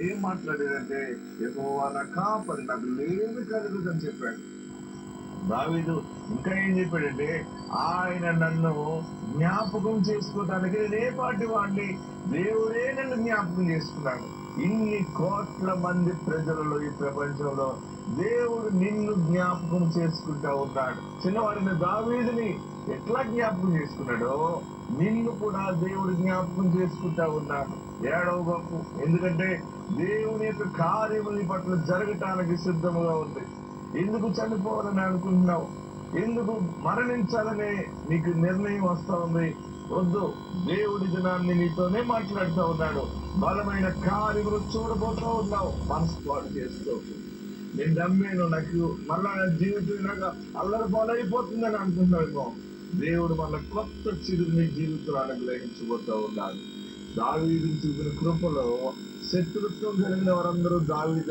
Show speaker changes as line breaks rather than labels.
ఏం మాట్లాడాడంటే, యెహోవా నా కాపరి, నాకు లేమి కలుగుదని చెప్పాడు. దావీదు ఇంకా ఏం చెప్పాడంటే, ఆయన నన్ను జ్ఞాపకం చేసుకోవటానికి నేపాటి వాడిని, దేవుడే నన్ను జ్ఞాపకం చేసుకున్నాడు. ఇన్ని కోట్ల మంది ప్రజలలో ఈ ప్రపంచంలో దేవుడు నిన్ను జ్ఞాపకం చేసుకుంటా ఉన్నాడు. చిన్నవాడిని దావీదుని ఎట్లా జ్ఞాపకం చేసుకున్నాడో నిన్ను కూడా దేవుడు జ్ఞాపకం చేసుకుంటా ఉన్నాడు. ఏడవకు, ఎందుకంటే దేవుని యొక్క కార్యముల పట్ల జరగటానికి సిద్ధముగా ఉంది. ఎందుకు చనిపోవాలని అనుకుంటున్నావు? ఎందుకు మరణించాలనే నీకు నిర్ణయం వస్తా ఉంది? వద్దు, దేవుడి దినాన్ని నీతోనే మాట్లాడుతూ ఉన్నాడు. బలమైన కార్యములు చూడబోతూ ఉన్నావు. మనసు పాటు చేస్తూ, నేను నమ్మాను, నాకు మళ్ళా జీవితం నాకు అల్లరి పాలైపోతుందని అనుకుంటున్నావేమో. దేవుడు మన కొత్త చిరుని జీవితంలో అనుగ్రహించబోతూ ఉన్నాడు. దావీదుని చూపిన కృపలో శత్రుత్వం కలిగిన వారందరూ దావీదు